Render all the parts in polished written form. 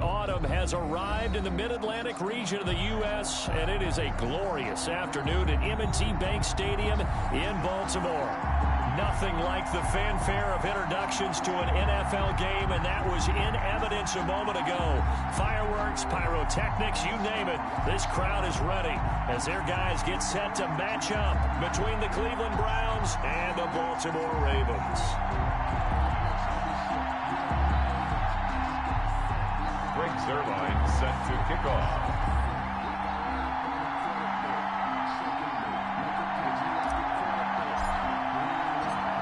autumn has arrived in the Mid-Atlantic region of the U.S., and it is a glorious afternoon at M&T Bank Stadium in Baltimore. Nothing like the fanfare of introductions to an NFL game, and that was in evidence a moment ago. Fireworks, pyrotechnics, you name it. This crowd is ready as their guys get set to match up between the Cleveland Browns and the Baltimore Ravens. Greg Zuerlein set to kick off.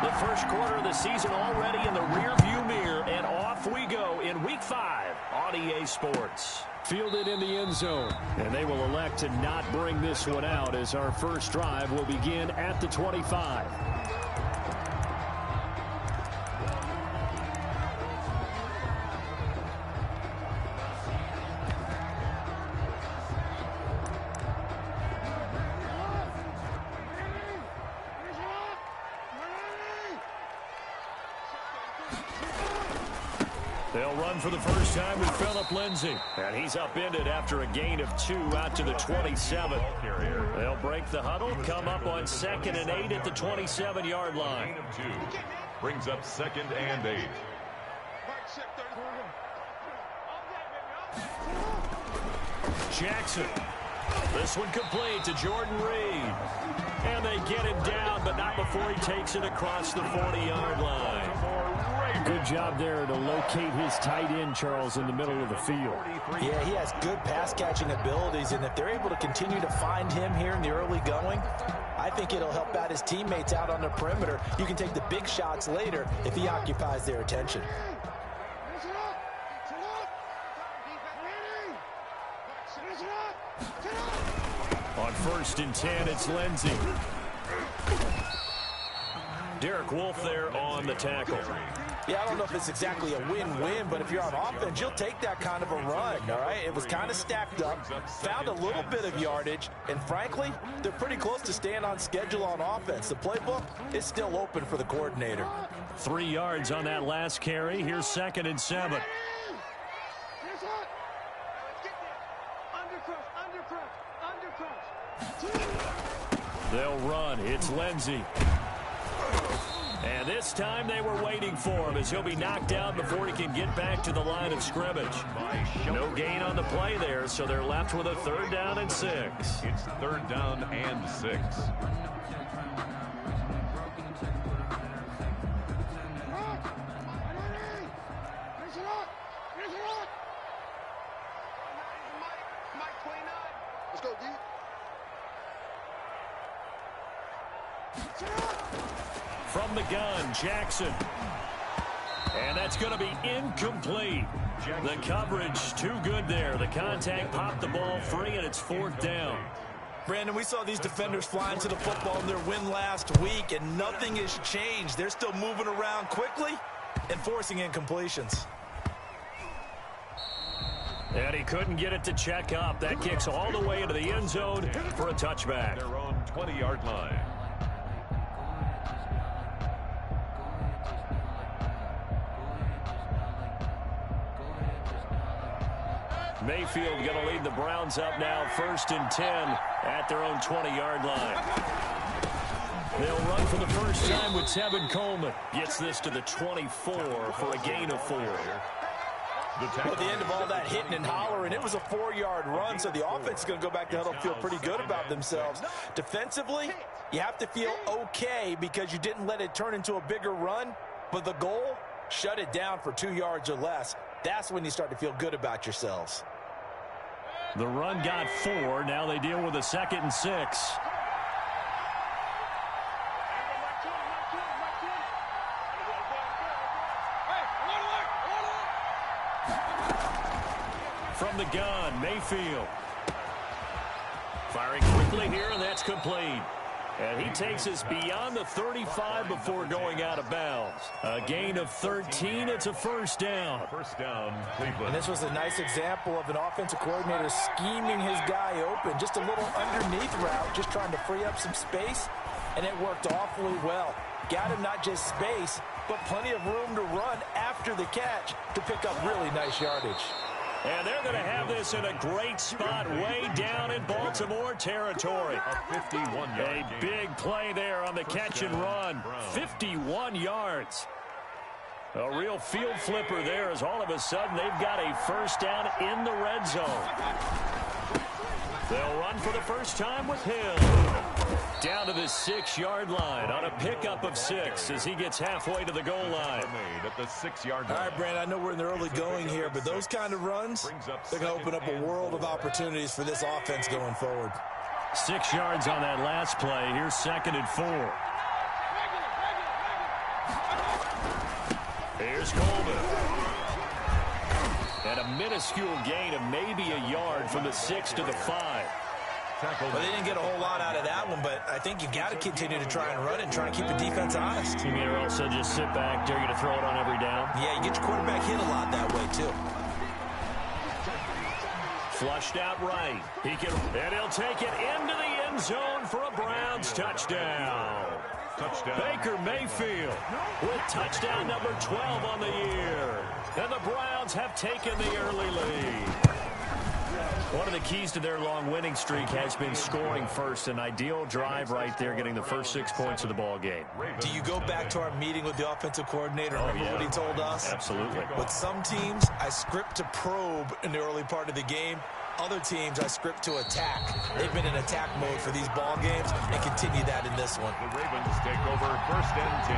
The first quarter of the season already in the rearview mirror, and off we go in Week 5 on EA Sports. Fielded in the end zone, and they will elect to not bring this one out as our first drive will begin at the 25. They'll run for the first time with Phillip Lindsay. And he's upended after a gain of 2 out to the 27. They'll break the huddle, come up on 2nd and 8 at the 27-yard line. Gain of 2 brings up 2nd and 8. Jackson. This one complete to Jordan Reed. And they get him down, but not before he takes it across the 40-yard line. Good job there to locate his tight end, Charles, in the middle of the field. Yeah, he has good pass-catching abilities, and if they're able to continue to find him here in the early going, I think it'll help out his teammates out on the perimeter. You can take the big shots later if he occupies their attention. On 1st and 10, it's Lindsay. Derek Wolfe there on the tackle. Yeah, I don't know if it's exactly a win-win, but if you're on offense, you'll take that kind of a run, all right? It was kind of stacked up, found a little bit of yardage, and frankly, they're pretty close to staying on schedule on offense. The playbook is still open for the coordinator. 3 yards on that last carry. Here's 2nd and 7. They'll run. It's Lindsay. And this time they were waiting for him as he'll be knocked down before he can get back to the line of scrimmage. No gain on the play there, so they're left with a 3rd down and 6. It's 3rd down and 6. Let's go, D. From the gun, Jackson. And that's going to be incomplete. The coverage too good there. The contact popped the ball free, and it's 4th down. Brandon, we saw these defenders fly into the football in their win last week, and nothing has changed. They're still moving around quickly and forcing incompletions. And he couldn't get it to check up. That kicks all the way into the end zone for a touchback. Their own 20-yard line. Mayfield going to lead the Browns up now, 1st and 10 at their own 20-yard line. They'll run for the first time with Tevin Coleman. Gets this to the 24 for a gain of 4. At the end of all that hitting and hollering, it was a 4-yard run, so the offense is going to go back to huddle, feel pretty good about themselves. Defensively, you have to feel okay because you didn't let it turn into a bigger run, but the goal, shut it down for 2 yards or less. That's when you start to feel good about yourselves. The run got 4. Now they deal with a 2nd and 6. From the gun, Mayfield. Firing quickly here, and that's complete. And he takes us beyond the 35 before going out of bounds. A gain of 13. It's a 1st down. 1st down, Cleveland. And this was a nice example of an offensive coordinator scheming his guy open. Just a little underneath route, just trying to free up some space. And it worked awfully well. Got him not just space, but plenty of room to run after the catch to pick up really nice yardage. And they're going to have this in a great spot way down in Baltimore territory. A 51-yard A big play there on the catch and run. 51 yards. A real field flipper there as all of a sudden they've got a first down in the red zone. They'll run for the first time with Hill. Down to the 6-yard line on a pickup of 6 as he gets halfway to the goal line. At the 6-yard line. All right, Brandon, I know we're in the early going here, but those kind of runs, they're going to open up a world of opportunities for this offense going forward. 6 yards on that last play. Here's 2nd and 4. Here's Coleman. And a minuscule gain of maybe a yard from the 6 to the 5. Well, they didn't get a whole lot out of that one, but I think you've got to continue to try and run it and try and keep the defense honest. You mean or else they'll just sit back, dare you to throw it on every down? Yeah, you get your quarterback hit a lot that way, too. Flushed out right. And he'll take it into the end zone for a Browns touchdown. Baker Mayfield with touchdown number 12 on the year. And the Browns have taken the early lead. One of the keys to their long winning streak has been scoring first. An ideal drive right there, getting the first 6 points of the ball game. Do you go back to our meeting with the offensive coordinator? Remember what he told us? Absolutely. With some teams, I script to probe in the early part of the game. Other teams, I script to attack. They've been in attack mode for these ball games and continue that in this one. The Ravens take over 1st and 10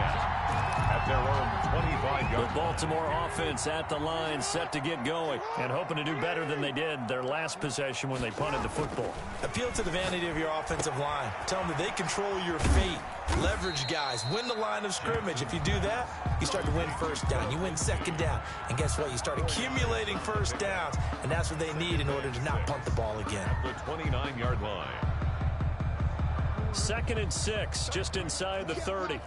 at their own 25-yard. The Baltimore offense at the line, set to get going and hoping to do better than they did their last possession when they punted the football. Appeal to the vanity of your offensive line. Tell them that they control your fate. Leverage guys. Win the line of scrimmage. If you do that, you start to win first down. You win 2nd down. And guess what? You start accumulating first downs. And that's what they need in order to not punt the ball again. The 29-yard line. 2nd and 6, just inside the 30.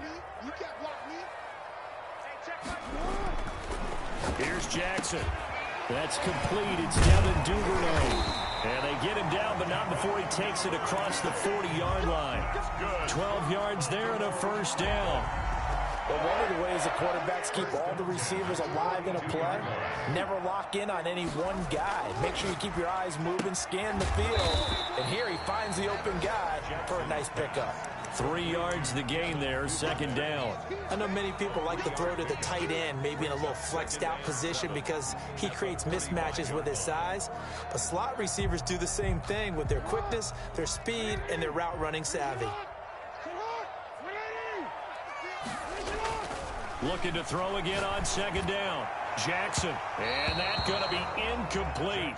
Here's Jackson. That's complete. It's Devin Duvernay. And they get him down, but not before he takes it across the 40-yard line. 12 yards there and a first down. Well, one of the ways the quarterbacks keep all the receivers alive in a play, never lock in on any one guy. Make sure you keep your eyes moving, scan the field. And here he finds the open guy for a nice pickup. 3 yards the gain there, 2nd down. I know many people like to throw to the tight end, maybe in a little flexed out position because he creates mismatches with his size. But slot receivers do the same thing with their quickness, their speed, and their route running savvy. Looking to throw again on 2nd down. Jackson. And that's going to be incomplete.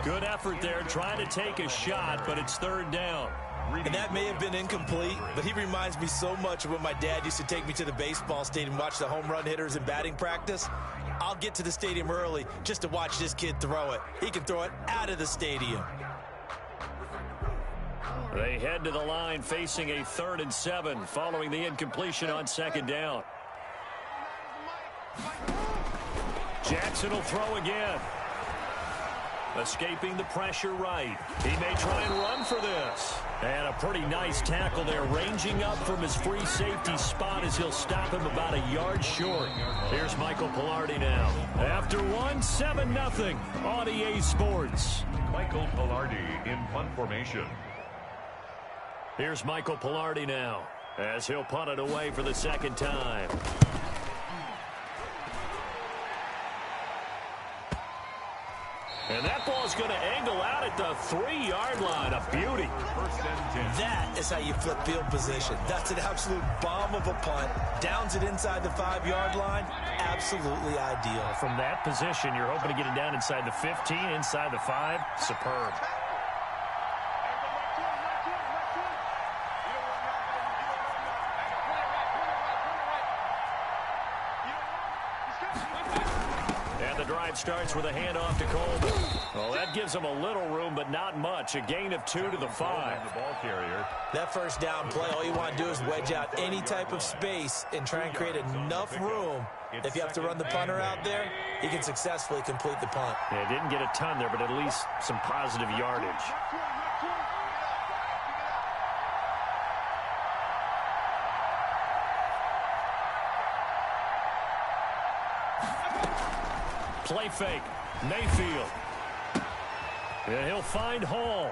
Good effort there trying to take a shot, but it's 3rd down. And that may have been incomplete, but he reminds me so much of when my dad used to take me to the baseball stadium and watch the home run hitters in batting practice. I'll get to the stadium early just to watch this kid throw it. He can throw it out of the stadium. They head to the line facing a 3rd and 7 following the incompletion on 2nd down. Jackson will throw again. Escaping the pressure right. He may try and run for this. And a pretty nice tackle there, ranging up from his free safety spot as he'll stop him about a yard short. Here's Michael Palardy now. After one, 7-0 on EA Sports. Michael Palardy in punt formation. Here's Michael Palardy now as he'll punt it away for the 2nd time. And that ball's going to angle out at the 3-yard line. A beauty. 1st and 10. That is how you flip field position. That's an absolute bomb of a punt. Downs it inside the 5-yard line. Absolutely ideal. From that position, you're hoping to get it down inside the 15, inside the 5. Superb. Drive starts with a handoff to Coleman. Well, that gives him a little room, but not much. A gain of 2 to the 5. The ball carrier. That first down play, all you want to do is wedge out any type of space and try and create enough room. If you have to run the punter out there, he can successfully complete the punt. Yeah, didn't get a ton there, but at least some positive yardage. Play fake. Mayfield. And he'll find Hall.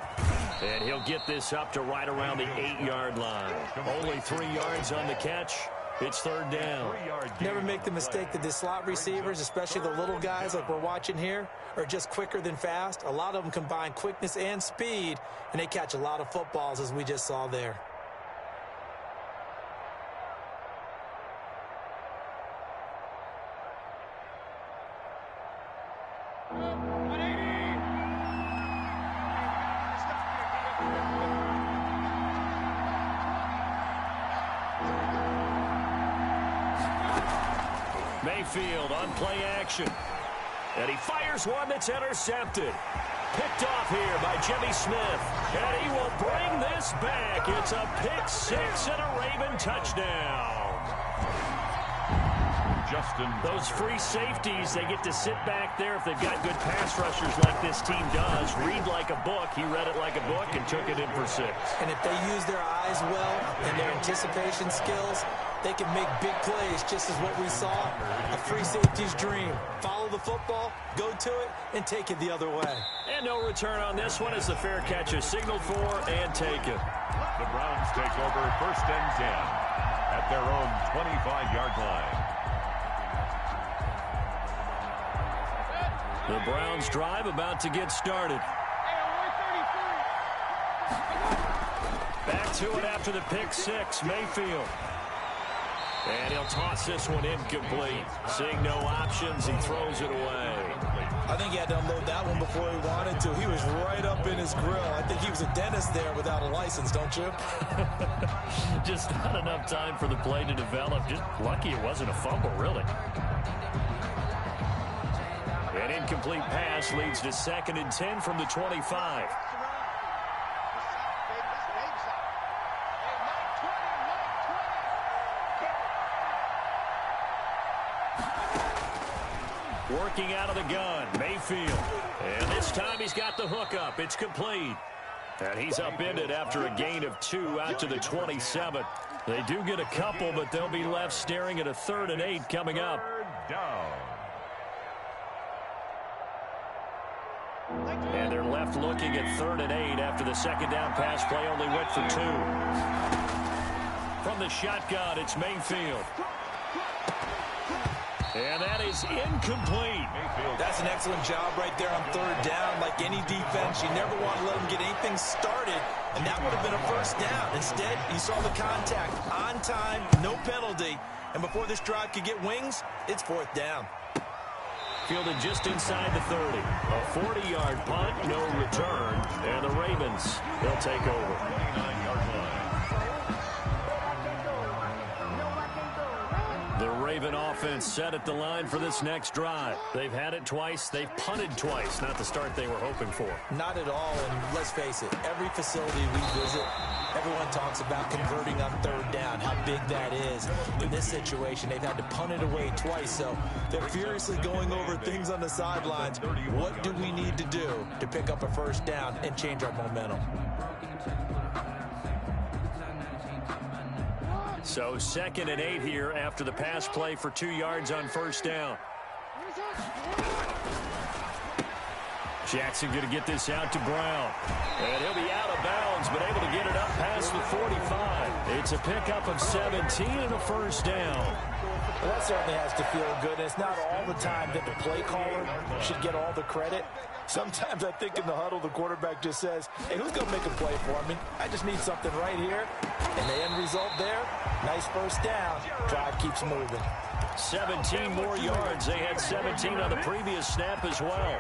And he'll get this up to right around the 8-yard line. Only 3 yards on the catch. It's third down. Never make the mistake that the slot receivers, especially the little guys like we're watching here, are just quicker than fast. A lot of them combine quickness and speed, and they catch a lot of footballs, as we just saw there. Mayfield on play action. And he fires one that's intercepted. Picked off here by Jimmy Smith. And he will bring this back. It's a pick six and a Raven touchdown. Those free safeties, they get to sit back there if they've got good pass rushers like this team does. Read like a book. He read it like a book and took it in for 6. And if they use their eyes well and their anticipation skills, they can make big plays, just as what we saw. A free safety's dream. Follow the football, go to it, and take it the other way. And no return on this one as the fair catch is signaled for and taken. The Browns take over first and 10 at their own 25-yard line. The Browns drive about to get started. Back to it after the pick six, Mayfield. And he'll toss this one incomplete. Seeing no options, he throws it away. I think he had to unload that one before he wanted to. He was right up in his grill. I think he was a dentist there without a license, don't you? Just not enough time for the play to develop. Just lucky it wasn't a fumble, really. An incomplete pass leads to 2nd and 10 from the 25. Working out of the gun, Mayfield. And this time he's got the hook up. It's complete. And he's upended after a gain of 2 out to the 27. They do get a couple, but they'll be left staring at a 3rd and 8 coming up. And they're left looking at 3rd and 8 after the second down pass play only went for 2. From the shotgun, it's Mayfield. And that is incomplete. That's an excellent job right there on 3rd down. Like any defense, you never want to let them get anything started, and that would have been a first down. Instead, you saw the contact on time, no penalty, and before this drive could get wings, it's 4th down. Fielded just inside the 30. A 40-yard punt, no return, and the Ravens, they'll take over. 29-yard line. The Raven offense set at the line for this next drive. They've had it twice. They've punted twice. Not the start they were hoping for. Not at all, and let's face it, every facility we visit, everyone talks about converting on 3rd down, how big that is. In this situation, they've had to punt it away twice, so they're furiously going over things on the sidelines. What do we need to do to pick up a first down and change our momentum? So 2nd and 8 here after the pass play for 2 yards on first down. Jackson going to get this out to Brown. And he'll be out of bounds, but able to get it up past the 45. It's a pickup of 17 and a first down. Well, that certainly has to feel good. It's not all the time that the play caller should get all the credit. Sometimes I think in the huddle, the quarterback just says, hey, who's going to make a play for me? I just need something right here. And the end result there, nice first down. Drive keeps moving. 17 more yards. They had 17 on the previous snap as well.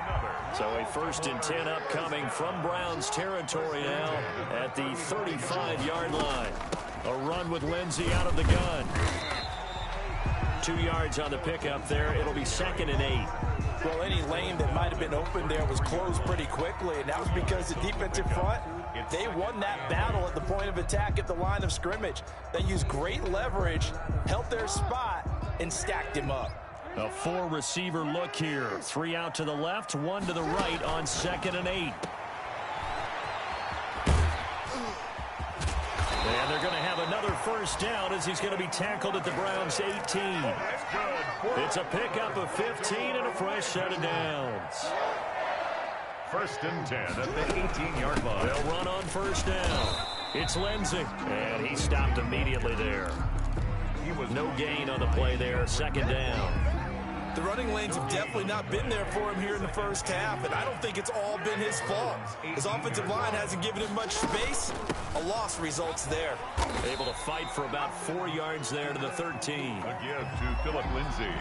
So a 1st and 10 upcoming from Browns territory now at the 35-yard line. A run with Lindsey out of the gun. 2 yards on the pickup there. It'll be 2nd and 8. Well, any lane that might have been open there was closed pretty quickly, and that was because the defensive front, they won that battle at the point of attack at the line of scrimmage. They used great leverage, held their spot, and stacked him up. A 4-receiver look here. 3 out to the left, 1 to the right on 2nd and 8. And they're going to have another first down as he's going to be tackled at the Browns' 18. It's a pickup of 15 and a fresh set of downs. 1st and 10 at the 18-yard line. They'll run on first down. It's Lindsey, and he stopped immediately there. He was no gain on the play there, 2nd down. The running lanes have definitely not been there for him here in the first half, and I don't think it's all been his fault. His offensive line hasn't given him much space. A loss results there. Able to fight for about 4 yards there to the 13. A give to Philip Lindsay.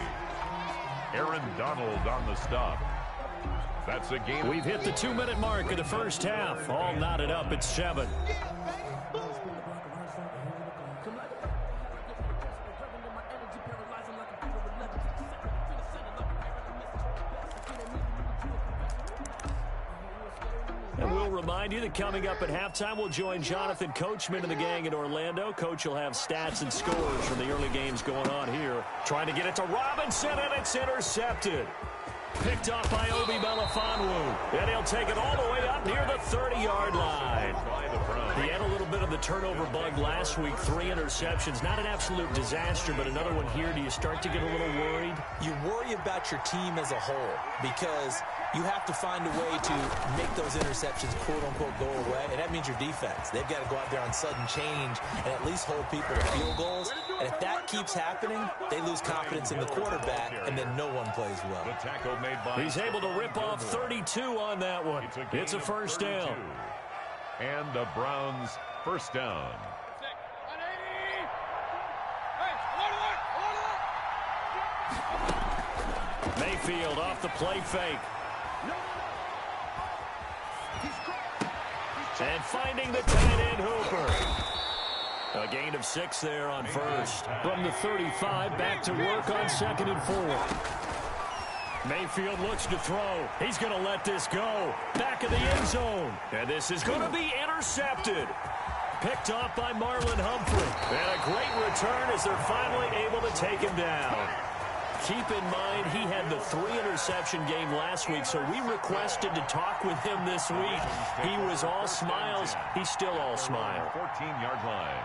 Aaron Donald on the stop. That's a game. We've hit the 2-minute mark of the first half. All knotted up at 7. And we'll remind you that coming up at halftime, we'll join Jonathan Coachman and the gang in Orlando. Coach will have stats and scores from the early games going on here. Trying to get it to Robinson, and it's intercepted. Picked off by Obi Melifonwu. And he'll take it all the way up near the 30-yard line. He had a little bit of the turnover bug last week. 3 interceptions. Not an absolute disaster, but another one here. Do you start to get a little worried? You worry about your team as a whole because you have to find a way to make those interceptions, quote-unquote, go away. And that means your defense. They've got to go out there on sudden change and at least hold people to field goals. And if that keeps happening, they lose confidence in the quarterback, and then no one plays well. The tackle made by He's able to rip off 32 on that one. It's a first down. And the Browns' first down. Mayfield off the play fake. And finding the tight end Hooper. A gain of 6 there on first. From the 35, back to work on 2nd and 4. Mayfield looks to throw. He's going to let this go. Back of the end zone. And this is going to be intercepted. Picked off by Marlon Humphrey. And a great return as they're finally able to take him down. Keep in mind, he had the 3-interception game last week, so we requested to talk with him this week. He was all smiles. He's still all smile. 14-yard line.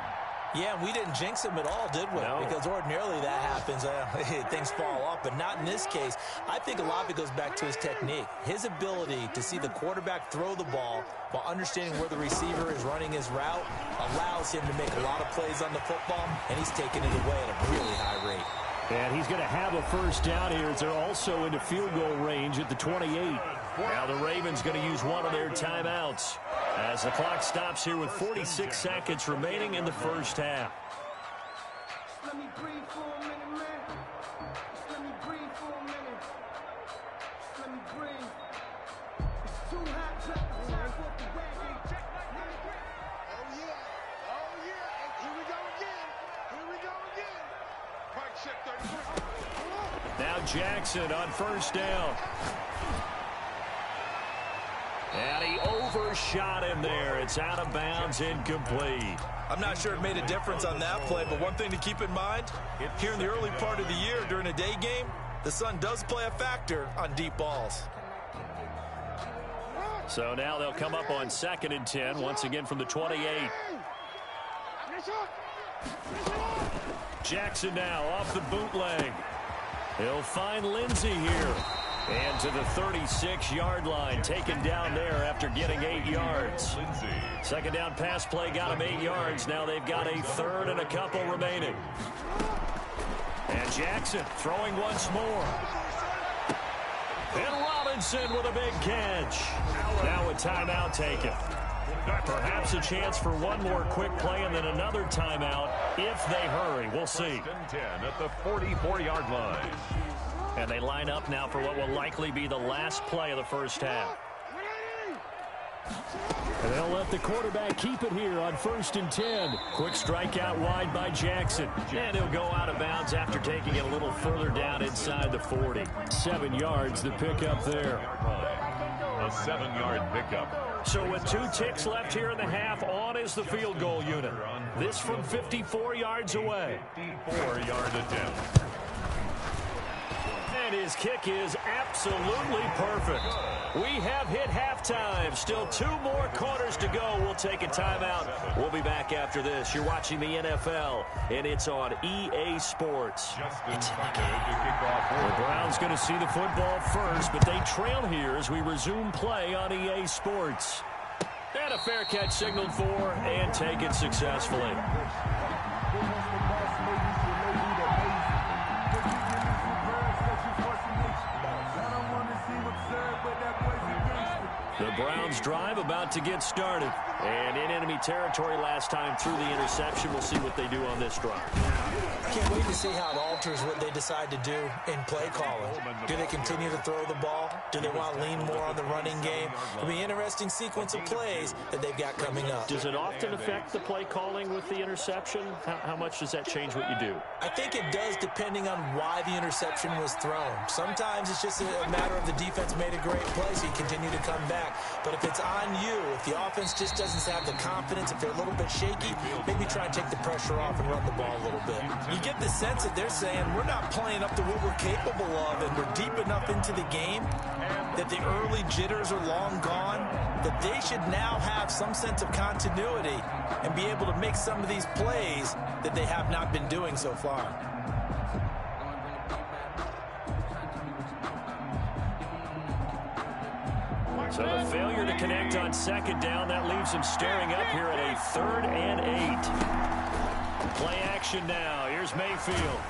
Yeah, we didn't jinx him at all, did we? No. Because ordinarily that happens. Things fall off, but not in this case. I think a lot of it goes back to his technique. His ability to see the quarterback throw the ball while understanding where the receiver is running his route allows him to make a lot of plays on the football, and he's taking it away at a really high rate. And he's going to have a first down here as they're also into field goal range at the 28. Now the Ravens going to use one of their timeouts as the clock stops here with 46 seconds remaining in the first half. Let me breathe for a minute, man. Let me breathe for a minute. Let me breathe. It's too hot to attack off the wagon. Oh yeah, here we go again. Mike check 33. Now Jackson on first down. And he overshot him there. It's out of bounds, incomplete. I'm not sure it made a difference on that play, but one thing to keep in mind, here in the early part of the year during a day game, the sun does play a factor on deep balls. So now they'll come up on 2nd and 10, once again from the 28. Jackson now off the bootleg. He'll find Lindsey here. And to the 36-yard line, taken down there after getting 8 yards. Second down pass play got him 8 yards. Now they've got a third and a couple remaining. And Jackson throwing once more. And Robinson with a big catch. Now a timeout taken. Perhaps a chance for one more quick play and then another timeout if they hurry. We'll see. 10 at the 44-yard line. And they line up now for what will likely be the last play of the first half. And they'll let the quarterback keep it here on 1st and 10. Quick strike out wide by Jackson. And he'll go out of bounds after taking it a little further down inside the 40. 7 yards the pickup there. A 7-yard pickup. So with 2 ticks left here in the half, on is the field goal unit. This from 54 yards away. 54-yard attempt. And his kick is absolutely perfect. We have hit halftime. Still 2 more quarters to go. We'll take a timeout. We'll be back after this. You're watching the NFL, and it's on EA Sports. It's in the game. The Browns going to see the football first, but they trail here as we resume play on EA Sports. And a fair catch signaled for and taken successfully. The Browns drive about to get started. And in enemy territory last time through the interception. We'll see what they do on this drive. I can't wait to see how it alters what they decide to do in play calling. Do they continue to throw the ball? Do they want to lean more on the running game? It'll be an interesting sequence of plays that they've got coming up. Does it often affect the play calling with the interception? How much does that change what you do? I think it does, depending on why the interception was thrown. Sometimes it's just a matter of the defense made a great play, so you continue to come back. But if it's on you, if the offense just doesn't have the confidence, if they're a little bit shaky, maybe try and take the pressure off and run the ball a little bit. You get the sense that they're saying, we're not playing up to what we're capable of, and we're deep enough into the game that the early jitters are long gone, that they should now have some sense of continuity and be able to make some of these plays that they have not been doing so far. So the failure to connect on second down, that leaves him staring up here at a 3rd and 8. Play action now. Here's Mayfield.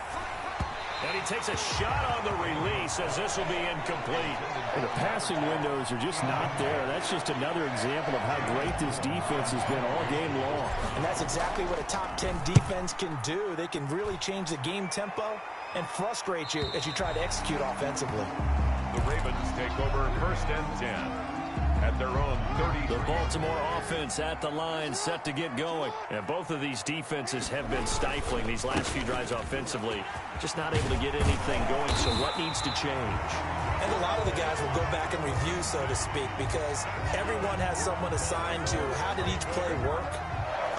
And he takes a shot on the release as this will be incomplete. And the passing windows are just not there. That's just another example of how great this defense has been all game long. And that's exactly what a top 10 defense can do. They can really change the game tempo and frustrate you as you try to execute offensively. The Ravens take over 1st and 10. At their own 30. The Baltimore offense at the line, set to get going. And both of these defenses have been stifling these last few drives offensively. Just not able to get anything going, so what needs to change? And a lot of the guys will go back and review, so to speak, because everyone has someone assigned to how did each play work.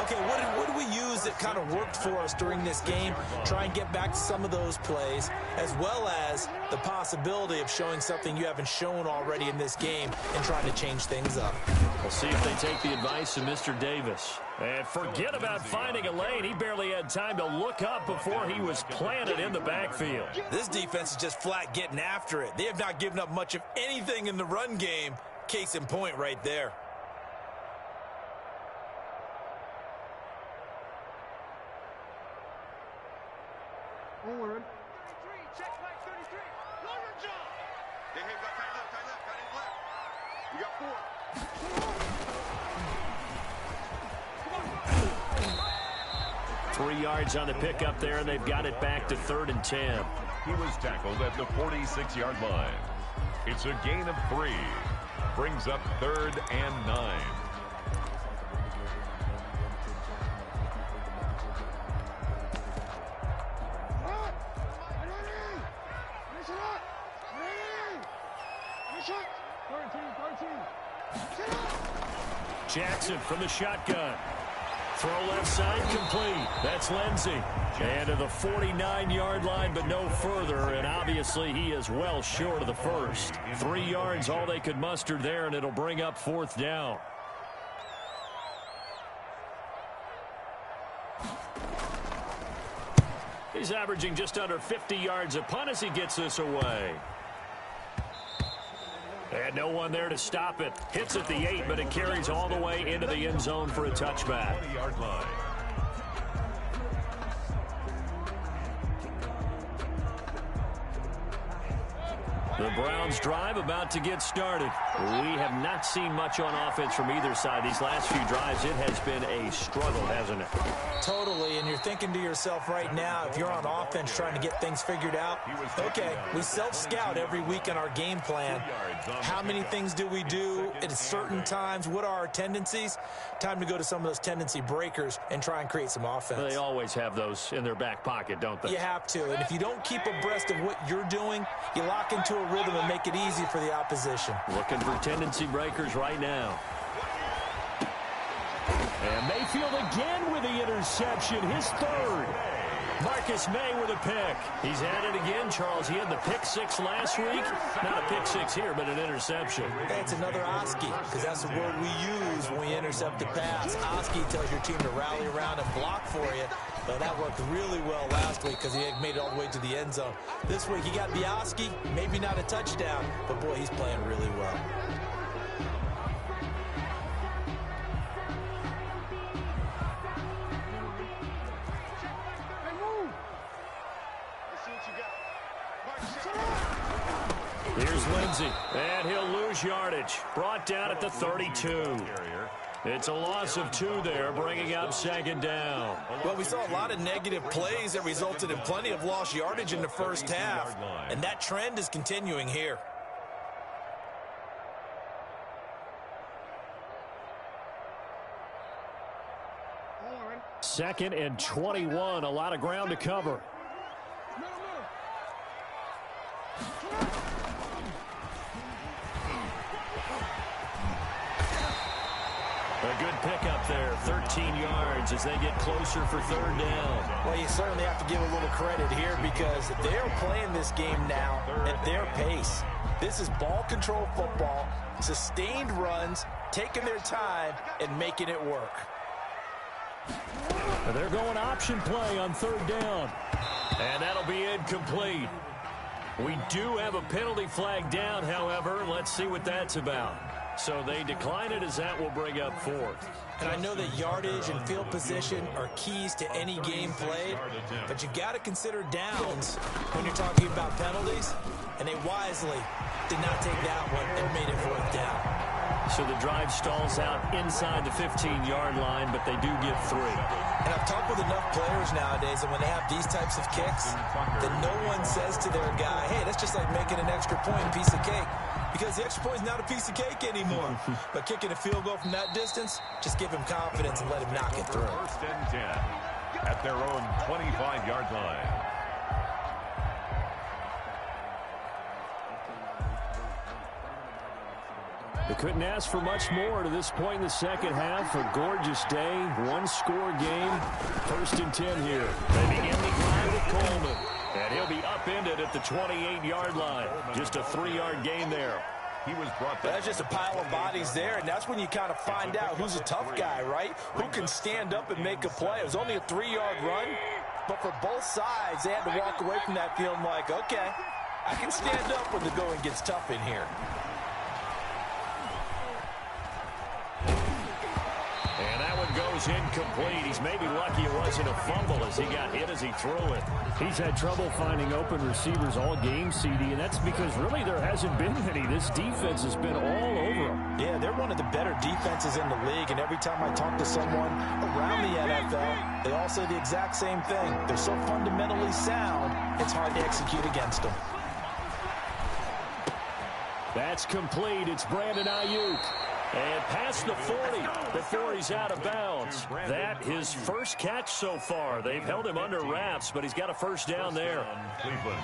Okay, what did we use that kind of worked for us during this game? Try and get back to some of those plays, as well as the possibility of showing something you haven't shown already in this game and trying to change things up. We'll see if they take the advice of Mr. Davis. And forget about finding a lane. He barely had time to look up before he was planted in the backfield. This defense is just flat getting after it. They have not given up much of anything in the run game. Case in point right there. Onward. 33, check flag 33. Longer jump. Hey, got tight left, tight left. You got 4. 3 yards on the pickup there, and they've got it back to 3rd and 10. He was tackled at the 46-yard line. It's a gain of 3. Brings up 3rd and 9. Jackson from the shotgun. Throw left side complete. That's Lindsey. And to the 49-yard line, but no further. And obviously he is well short of the first. 3 yards all they could muster there, and it'll bring up 4th down. He's averaging just under 50 yards a punt as he gets this away. And no one there to stop it. Hits at the 8, but it carries all the way into the end zone for a touchback. 20-yard line. The Browns drive about to get started. We have not seen much on offense from either side. These last few drives, it has been a struggle, hasn't it? Totally, and you're thinking to yourself right now, if you're on offense trying to get things figured out, okay, we self-scout every week in our game plan. How many things do we do at certain times? What are our tendencies? Time to go to some of those tendency breakers and try and create some offense. They always have those in their back pocket, don't they? You have to, and if you don't keep abreast of what you're doing, you lock into a rhythm and make it easy for the opposition. Looking for tendency breakers right now. And Mayfield again with the interception, his 3rd. Marcus May with a pick. He's at it again, Charles. He had the pick six last week. Not a pick six here, but an interception. That's another Oski, because that's the word we use when we intercept the pass. Oski tells your team to rally around and block for you. But that worked really well last week because he had made it all the way to the end zone. This week he got the Oski, maybe not a touchdown, but boy, he's playing really well. Here's Lindsey, and he'll lose yardage. Brought down at the 32. It's a loss of 2 there, bringing up second down. Well, we saw a lot of negative plays that resulted in plenty of lost yardage in the first half, and that trend is continuing here. Second and 21, a lot of ground to cover. A good pickup there, 13 yards as they get closer for third down. Well, you certainly have to give a little credit here because they're playing this game now at their pace. This is ball control football, sustained runs, taking their time, and making it work. They're going option play on third down. And that'll be incomplete. We do have a penalty flag down, however. Let's see what that's about. So they decline it as that will bring up fourth. And I know that yardage and field position are keys to any game played, but you got to consider downs when you're talking about penalties, and they wisely did not take that one and made it fourth down. So the drive stalls out inside the 15-yard line, but they do get 3. And I've talked with enough players nowadays that when they have these types of kicks, that no one says to their guy, hey, that's just like making an extra point piece of cake. Because the extra point is not a piece of cake anymore. But kicking a field goal from that distance, just give him confidence and let him knock it through. First and 10 at their own 25-yard line. They couldn't ask for much more to this point in the second half. A gorgeous day, one-score game. First and 10 here. They begin the drive with Coleman. And he'll be upended at the 28-yard line. Just a 3-yard gain there. He was brought down. That's just a pile of bodies there, and that's when you kind of find out who's a tough guy, right? Who can stand up and make a play. It was only a 3-yard run, but for both sides, they had to walk away from that feeling like, okay, I can stand up when the going gets tough in here. And that one goes incomplete. He's maybe lucky it wasn't a fumble as he got hit as he threw it. He's had trouble finding open receivers all game, CD, and that's because really there hasn't been any. This defense has been all over them. Yeah, they're one of the better defenses in the league, and every time I talk to someone around the NFL, they all say the exact same thing. They're so fundamentally sound, it's hard to execute against them. That's complete. It's Brandon Ayuk. And past the 40 before he's out of bounds. That his first catch so far. They've held him under wraps, but he's got a first down there. Cleveland.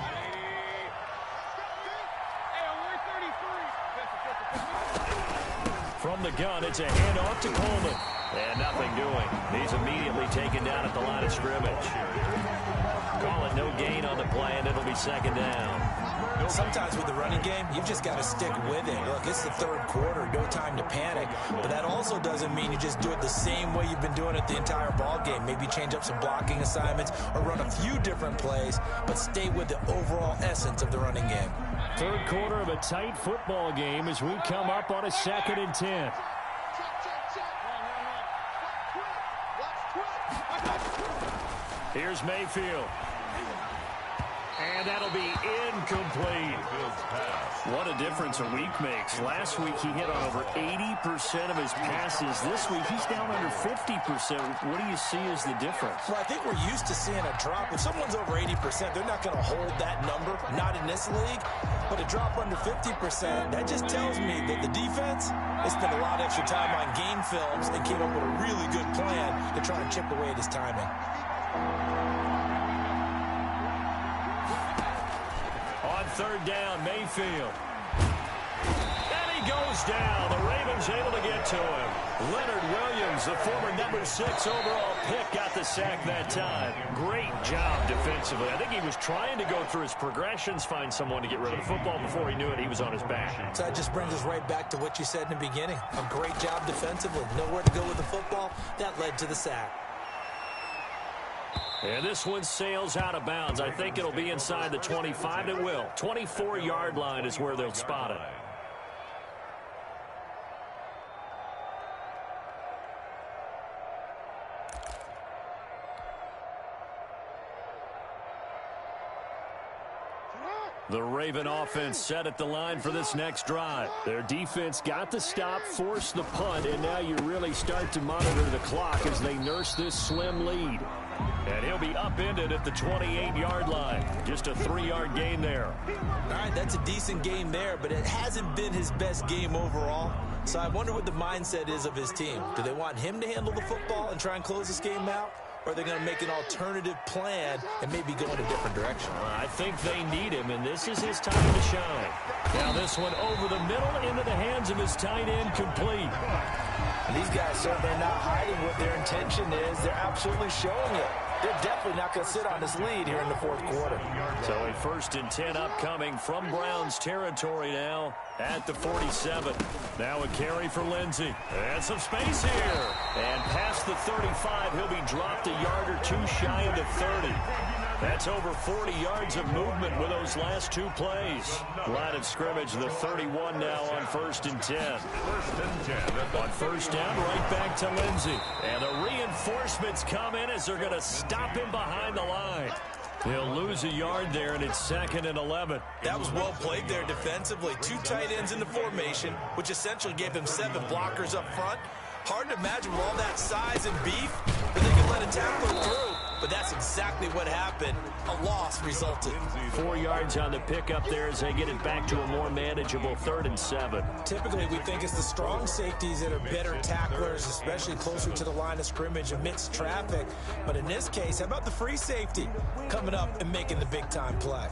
From the gun, it's a handoff to Coleman. And nothing doing. He's immediately taken down at the line of scrimmage. Call it no gain on the play, and it'll be second down. Sometimes with the running game, you've just got to stick with it. Look, it's the third quarter, no time to panic. But that also doesn't mean you just do it the same way you've been doing it the entire ball game. Maybe change up some blocking assignments or run a few different plays, but stay with the overall essence of the running game. Third quarter of a tight football game as we come up on a 2nd and 10. Here's Mayfield. And that'll be incomplete. What a difference a week makes. Last week he hit on over 80% of his passes. This week he's down under 50%. What do you see as the difference? Well, I think we're used to seeing a drop. If someone's over 80%, they're not going to hold that number, not in this league. But a drop under 50%, that just tells me that the defense has spent a lot of extra time on game films and came up with a really good plan to try to chip away at his timing. On third down, Mayfield. And he goes down. The Ravens able to get to him. Leonard Williams, the former #6 overall pick, got the sack that time. Great job defensively. I think he was trying to go through his progressions, find someone to get rid of the football. Before he knew it, he was on his back. So that just brings us right back to what you said in the beginning. A great job defensively. Nowhere to go with the football. That led to the sack. And this one sails out of bounds. I think it'll be inside the 25. It will. 24-yard line is where they'll spot it. The Raven offense set at the line for this next drive. Their defense got the stop, forced the punt, and now you really start to monitor the clock as they nurse this slim lead. And he'll be upended at the 28-yard line. Just a 3-yard gain there. All right, that's a decent game there, but it hasn't been his best game overall. So I wonder what the mindset is of his team. Do they want him to handle the football and try and close this game out? Or are they going to make an alternative plan and maybe go in a different direction? I think they need him, and this is his time to shine. Now this one over the middle into the hands of his tight end, complete. And these guys certainly not hiding what their intention is. They're absolutely showing it. They're definitely not going to sit on this lead here in the fourth quarter. So a 1st and 10 upcoming from Browns territory now at the 47. Now a carry for Lindsey. And some space here. And past the 35, he'll be dropped a yard or two shy of the 30. That's over 40 yards of movement with those last 2 plays. Line of scrimmage, the 31 now on 1st and 10. On 1st down, right back to Lindsey. And the reinforcements come in as they're going to stop him behind the line. He'll lose a yard there, and it's 2nd and 11. That was well played there defensively. 2 tight ends in the formation, which essentially gave him 7 blockers up front. Hard to imagine with all that size and beef that they could let a tackler through. But that's exactly what happened. A loss resulted. 4 yards on the pickup there as they get it back to a more manageable 3rd and 7. Typically, we think it's the strong safeties that are better tacklers, especially closer to the line of scrimmage amidst traffic. But in this case, how about the free safety coming up and making the big-time play?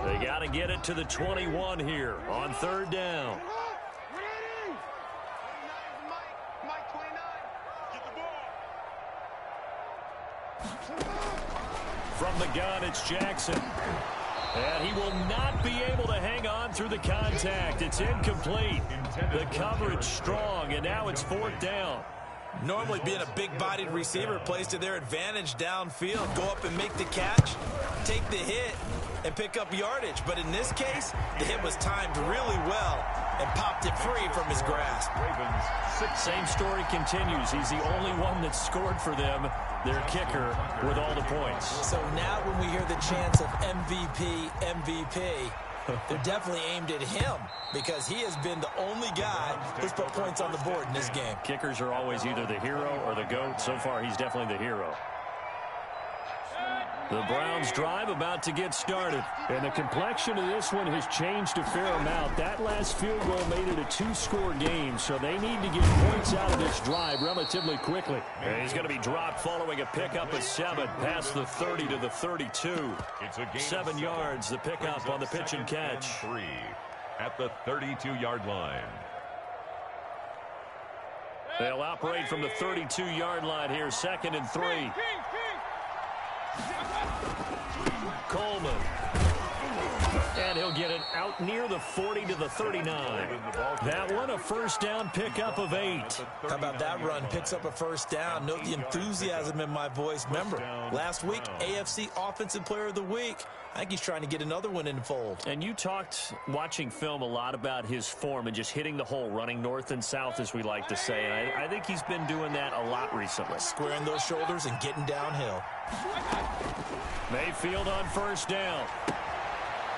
They got to get it to the 21 here on 3rd down. From the gun, it's Jackson. And he will not be able to hang on through the contact. It's incomplete. The coverage strong, and now it's 4th down. Normally being a big-bodied receiver plays to their advantage downfield. Go up and make the catch, take the hit, and pick up yardage. But in this case, the hit was timed really well and popped it free from his grasp. Same story continues. He's the only one that scored for them, their kicker, with all the points. So now when we hear the chants of MVP, MVP, they're definitely aimed at him because he has been the only guy who's put points on the board in this game. Kickers are always either the hero or the GOAT. So far, he's definitely the hero. The Browns drive about to get started. And the complexion of this one has changed a fair amount. That last field goal made it a 2-score game, so they need to get points out of this drive relatively quickly. And he's going to be dropped following a pickup of 7 past the 30 to the 32. 7 yards, the pickup on the pitch and catch. 3 at the 32-yard line. They'll operate from the 32-yard line here, 2nd and 3. Coleman. And he'll get it out near the 40 to the 39. That one, a 1st down pickup of 8. How about that run? Picks up a 1st down. Note the enthusiasm in my voice. Remember, last week, AFC Offensive Player of the Week. I think he's trying to get another one in the fold. And you talked, watching film, a lot about his form and just hitting the hole, running north and south, as we like to say. And I think he's been doing that a lot recently. Squaring those shoulders and getting downhill. Mayfield on 1st down.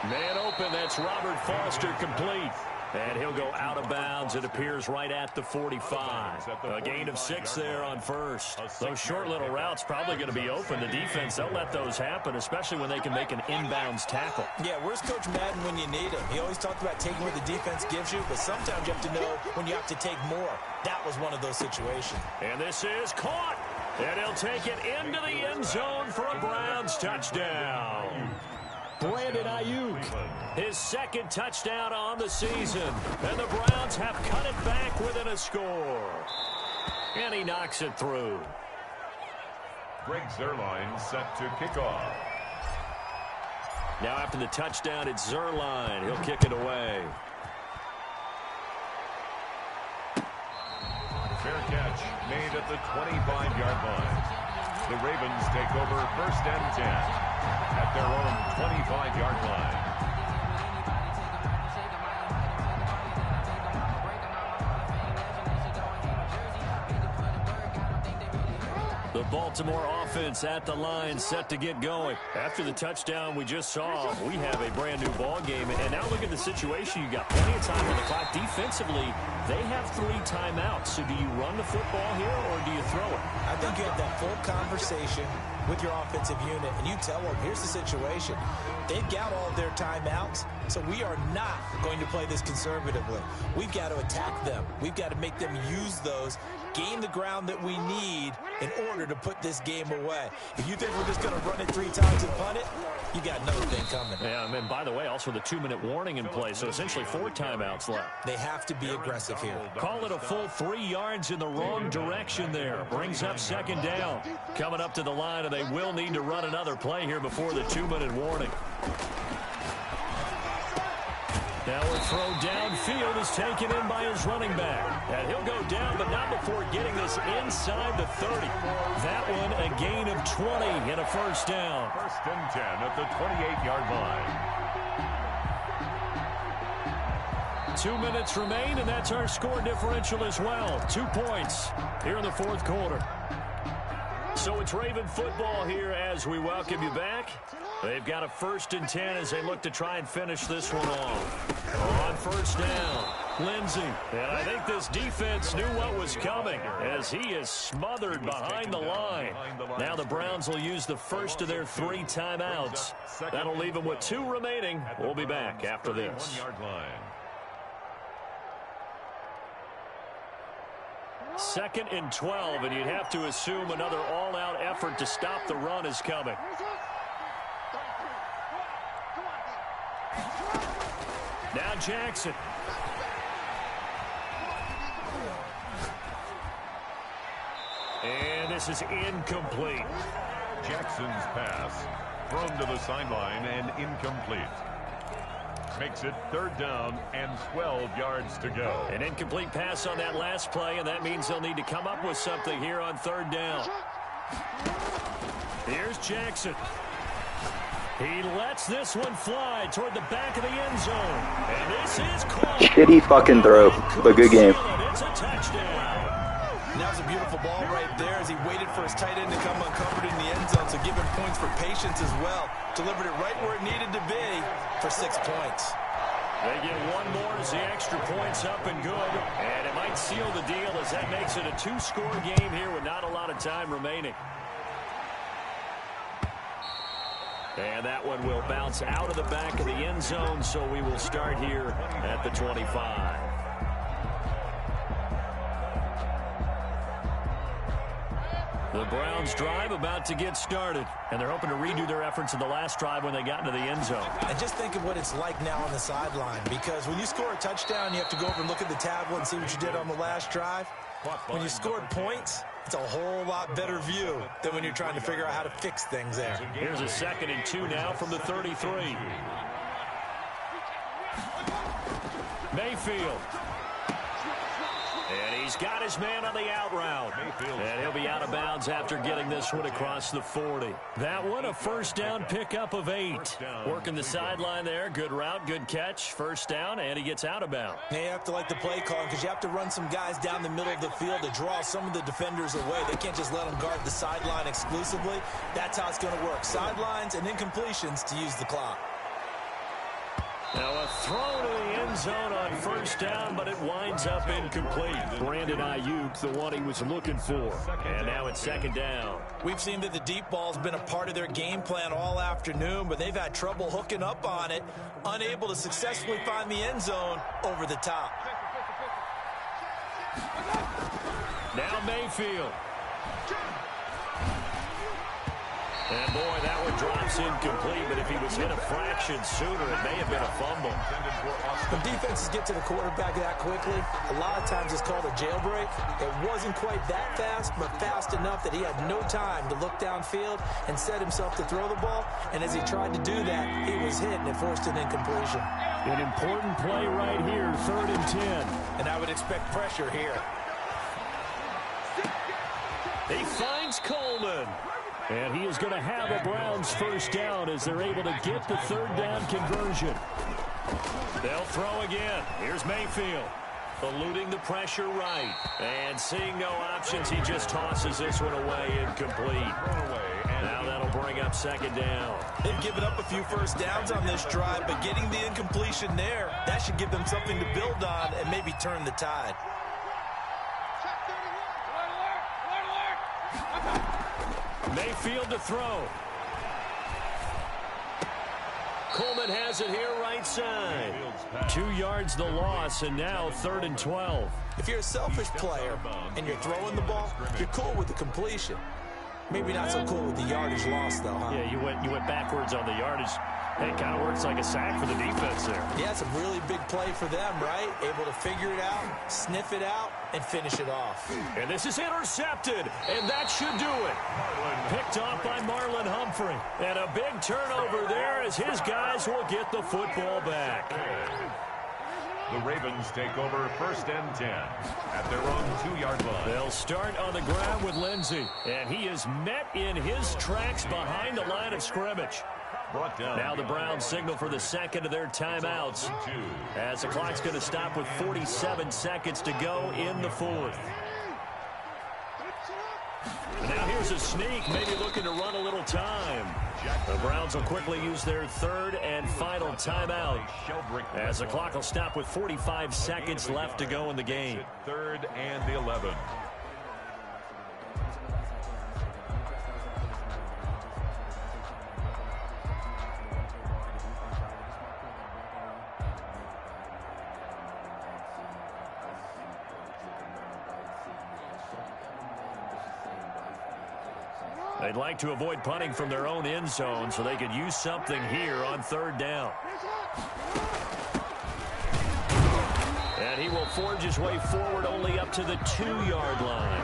Man open, that's Robert Foster, complete. And he'll go out of bounds, it appears, right at the 45. A gain of 6 there on 1st. Those short little routes probably going to be open. The defense, they'll let those happen, especially when they can make an inbounds tackle. Yeah, where's Coach Madden when you need him? He always talked about taking what the defense gives you, but sometimes you have to know when you have to take more. That was one of those situations. And this is caught. And he'll take it into the end zone for a Browns touchdown. Brandon Ayuk. His second touchdown on the season. And the Browns have cut it back within a score. And he knocks it through. Greg Zuerlein set to kick off. Now after the touchdown, it's Zuerlein. He'll kick it away. Fair catch made at the 25-yard line. The Ravens take over 1st and 10 at their own 25-yard line. The Baltimore offense at the line, set to get going. After the touchdown we just saw, we have a brand new ball game. And now look at the situation. You got plenty of time on the clock. Defensively, they have 3 timeouts. So do you run the football here or do you throw it? I think you have that full conversation with your offensive unit, and you tell them, here's the situation. They've got all of their timeouts, so we are not going to play this conservatively. We've got to attack them. We've got to make them use those, gain the ground that we need in order to put this game away. If you think we're just going to run it 3 times and punt it, you got another thing coming. Yeah, and by the way, also the 2-minute warning in play, so essentially 4 timeouts left. They have to be aggressive here. Call it a full 3 yards in the wrong direction there. Brings up 2nd down. Coming up to the line, and they will need to run another play here before the 2-minute warning. Now a throw downfield is taken in by his running back. And he'll go down, but not before getting this inside the 30. That one a gain of 20 and a 1st down. 1st and 10 at the 28-yard line. 2 minutes remain, and that's our score differential as well. 2 points here in the 4th quarter. So it's Raven football here as we welcome you back. They've got a 1st and 10 as they look to try and finish this one off. On 1st down, Lindsey. And I think this defense knew what was coming as he is smothered behind the line. Now the Browns will use the first of their 3 timeouts. That'll leave them with 2 remaining. We'll be back after this. 1-yard line. 2nd and 12, and you'd have to assume another all-out effort to stop the run is coming. Now Jackson. And this is incomplete. Jackson's pass thrown to the sideline and incomplete. Makes it 3rd down and 12 yards to go. An incomplete pass on that last play, and that means they'll need to come up with something here on 3rd down. Here's Jackson. He lets this one fly toward the back of the end zone. And this is caught. Shitty fucking throw, but good game. It's a touchdown. And that was a beautiful ball right there as he waited for his tight end to come uncovered in the end zone, so give him points for patience as well. Delivered it right where it needed to be for 6 points. They get 1 more as the extra point's up and good. And it might seal the deal as that makes it a 2-score game here with not a lot of time remaining. And that one will bounce out of the back of the end zone, so we will start here at the 25. The Browns drive about to get started, and they're hoping to redo their efforts in the last drive when they got into the end zone. And just think of what it's like now on the sideline, because when you score a touchdown, you have to go over and look at the tablet and see what you did on the last drive. When you scored points, it's a whole lot better view than when you're trying to figure out how to fix things there. Here's a 2nd and 2 now from the 33. Mayfield. And he's got his man on the out route. And he'll be out of bounds after getting this one across the 40. That one, a 1st down pickup of 8. Working the sideline there. Good route, good catch. 1st down, and he gets out of bounds. Now you have to like the play call because you have to run some guys down the middle of the field to draw some of the defenders away. They can't just let them guard the sideline exclusively. That's how it's going to work. Sidelines and incompletions to use the clock. Now a throw to the end zone on 1st down, but it winds up incomplete. Brandon Ayuk, the one he was looking for. And now it's 2nd down. We've seen that the deep ball's been a part of their game plan all afternoon, but they've had trouble hooking up on it, unable to successfully find the end zone over the top. Now Mayfield. And, boy, that one drops incomplete, but if he was hit a fraction sooner, it may have been a fumble. When defenses get to the quarterback that quickly, a lot of times it's called a jailbreak. It wasn't quite that fast, but fast enough that he had no time to look downfield and set himself to throw the ball. And as he tried to do that, he was hit, and it forced an incompletion. An important play right here, 3rd and 10. And I would expect pressure here. He finds Coleman. And he is going to have a Browns first down as they're able to get the 3rd down conversion. They'll throw again. Here's Mayfield. Eluding the pressure right. And seeing no options, he just tosses this one away incomplete. Now that'll bring up 2nd down. They've given up a few first downs on this drive, but getting the incompletion there, that should give them something to build on and maybe turn the tide. Mayfield to throw. Coleman has it here right side. 2 yards the loss, and now 3rd and 12. If you're a selfish player and you're throwing the ball, you're cool with the completion. Maybe not so cool with the yardage loss, though, huh? Yeah, you went backwards on the yardage. It kind of works like a sack for the defense there. Yeah, it's a really big play for them, right? Able to figure it out, sniff it out, and finish it off. And this is intercepted, and that should do it. Picked off by Marlon Humphrey. And a big turnover there as his guys will get the football back. The Ravens take over 1st and 10 at their own 2-yard line. They'll start on the ground with Lindsey, and he is met in his tracks behind the line of scrimmage. Now the Browns signal for the 2nd of their timeouts as the clock's going to stop with 47 seconds to go in the 4th. Now here's a sneak, maybe looking to run a little time. The Browns will quickly use their 3rd and final timeout as the clock will stop with 45 seconds left to go in the game. 3rd and 11. They'd like to avoid punting from their own end zone so they could use something here on 3rd down. And he will forge his way forward only up to the 2-yard line.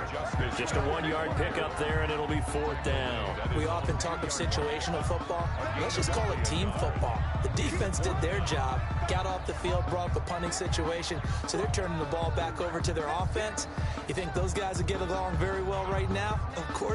Just a 1-yard pickup there, and it'll be 4th down. We often talk of situational football. Let's just call it team football. The defense did their job, got off the field, brought up a punting situation, so they're turning the ball back over to their offense. You think those guys will get along very well right now? Of course.